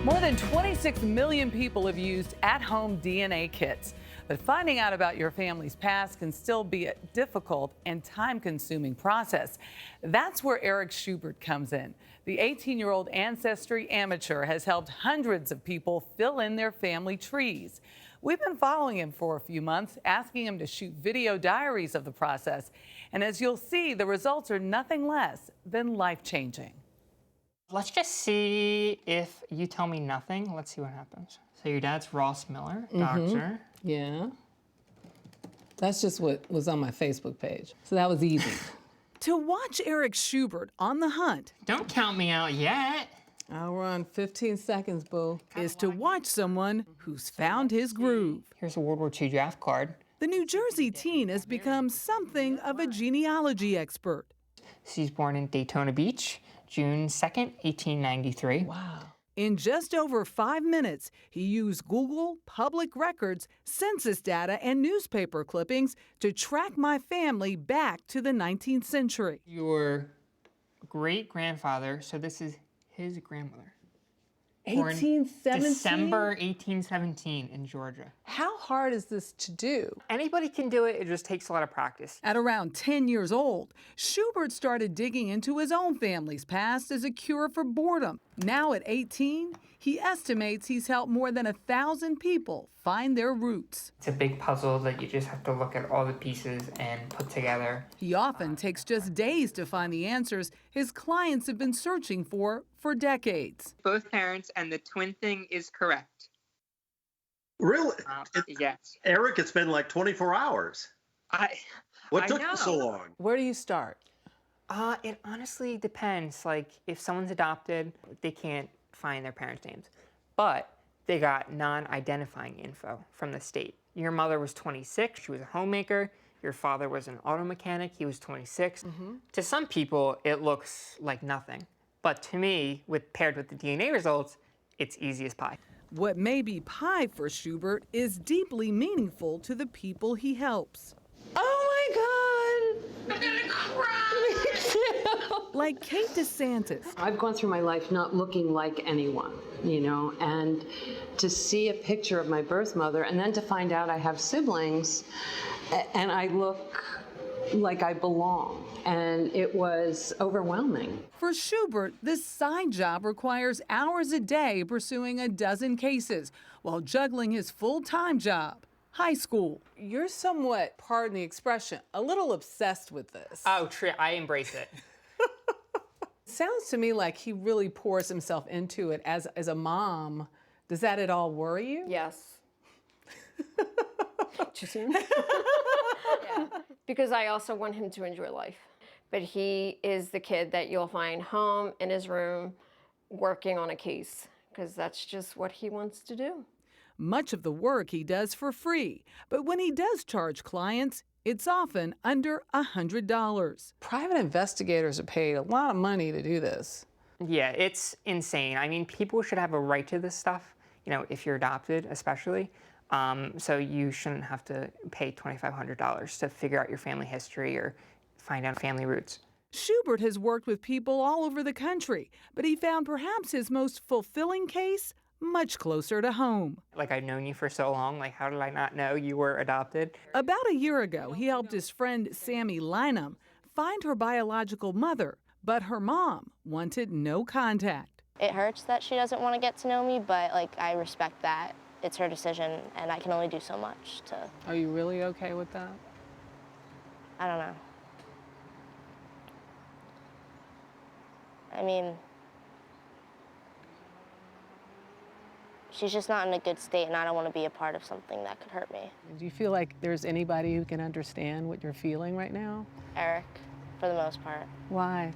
More than 26 million people have used at-home DNA kits. But finding out about your family's past can still be a difficult and time-consuming process. That's where Eric Schubert comes in. The 18-year-old ancestry amateur has helped hundreds of people fill in their family trees. We've been following him for a few months, asking him to shoot video diaries of the process. And as you'll see, the results are nothing less than life-changing. Let's just see if you tell me nothing. Let's see what happens. So your dad's Ross Miller, doctor. Yeah. That's just what was on my Facebook page. So that was easy. To watch Eric Schubert on the hunt. Don't count me out yet. I'll run 15 seconds, boo. Is to watch someone who's found his groove. Here's a World War II draft card. The New Jersey teen has become something of a genealogy expert. She's born in Daytona Beach, June 2nd, 1893. Wow. In just over 5 minutes, he used Google, public records, census data, and newspaper clippings to track my family back to the 19th century. Your great-grandfather, so this is his grandmother. 1817? December 1817 in Georgia. How hard is this to do? Anybody can do it, it just takes a lot of practice. At around 10 years old, Schubert started digging into his own family's past as a cure for boredom. Now at 18, he estimates he's helped more than 1,000 people find their roots. It's a big puzzle that you just have to look at all the pieces and put together. He often takes just days to find the answers his clients have been searching for decades. Both parents and the twin thing is correct. Really? Yes. Eric, it's been like 24 hours. What took you so long? Where do you start? It honestly depends. Like, if someone's adopted, they can't find their parents' names. But they got non-identifying info from the state. Your mother was 26, she was a homemaker. Your father was an auto mechanic, he was 26. To some people, it looks like nothing. But to me, paired with the DNA results, it's easy as pie. What may be pie for Schubert is deeply meaningful to the people he helps. Oh my God! I'm gonna cry! Like Kate DeSantis. I've gone through my life not looking like anyone, you know, and to see a picture of my birth mother and then to find out I have siblings and I look like I belong. And it was overwhelming. For Schubert, this side job requires hours a day pursuing a dozen cases while juggling his full-time job, high school. You're somewhat, pardon the expression, a little obsessed with this. Oh, I embrace it. Sounds to me like he really pours himself into it as a mom. Does that at all worry you? Yes. Too soon? Yeah. Because I also want him to enjoy life. But he is the kid that you'll find home in his room working on a case, because that's just what he wants to do. Much of the work he does for free, but when he does charge clients, it's often under $100. Private investigators are paid a lot of money to do this. Yeah, it's insane. I mean, people should have a right to this stuff, you know, if you're adopted especially. So you shouldn't have to pay $2,500 to figure out your family history or find out family roots. Schubert has worked with people all over the country, but he found perhaps his most fulfilling case much closer to home. Like, I've known you for so long, like, how did I not know you were adopted? About a year ago, he helped his friend Sammy Lynam find her biological mother, but her mom wanted no contact. It hurts that she doesn't want to get to know me, but like I respect that. It's her decision, and I can only do so much to... Are you really okay with that? I don't know. I mean, she's just not in a good state, and I don't want to be a part of something that could hurt me. Do you feel like there's anybody who can understand what you're feeling right now? Eric, for the most part. Why?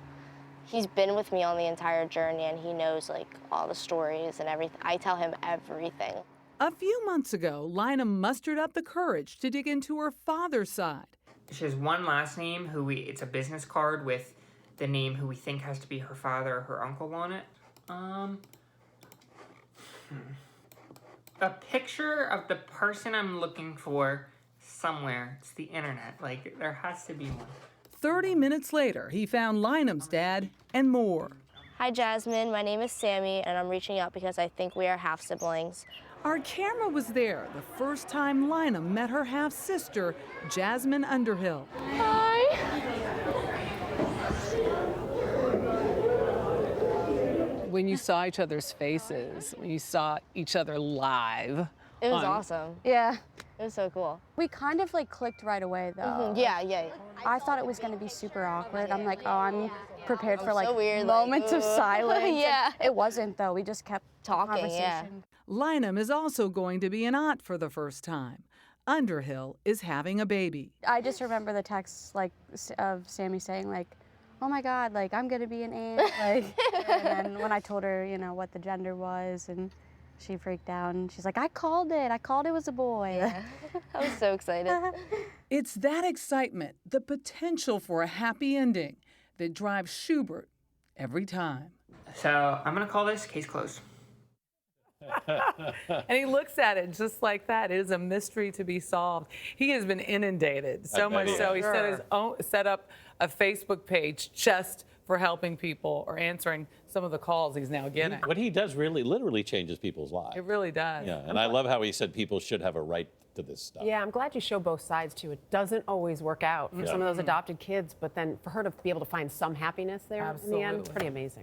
He's been with me on the entire journey, and he knows like all the stories and everything. I tell him everything. A few months ago, Lynam mustered up the courage to dig into her father's side. She has one last name, it's a business card with the name who we think has to be her father or her uncle on it. A picture of the person I'm looking for somewhere. It's the internet. Like, there has to be one. 30 minutes later, he found Lynam's dad and more. Hi, Jasmine. My name is Sammy, and I'm reaching out because I think we are half siblings. Our camera was there the first time Lynam met her half-sister, Jasmine Underhill. Hi. When you saw each other's faces, when you saw each other live. It was awesome. Yeah. It was so cool. We kind of like clicked right away though. Yeah. I thought it was going to be super awkward. I'm like, oh, I'm prepared for like so weird, moments like, of silence. Yeah. And it wasn't though. We just kept Talking, conversation. yeah. Lynam is also going to be an aunt for the first time. Underhill is having a baby. I just remember the texts like of Sammy saying like, oh my God, like I'm going to be an aunt. Like, and then when I told her, you know, what the gender was, and she freaked out and she's like, I called it was a boy. Yeah. I was so excited. It's that excitement, the potential for a happy ending, that drives Schubert every time. So I'm gonna call this case closed. And he looks at it just like that. It is a mystery to be solved. He has been inundated, so much so he set up a Facebook page just for helping people or answering some of the calls he's now getting. What he does really literally changes people's lives. It really does. Yeah, and I love how he said people should have a right to this stuff. Yeah, I'm glad you show both sides too. It doesn't always work out for some of those adopted kids, but then for her to be able to find some happiness there in the end, it's pretty amazing.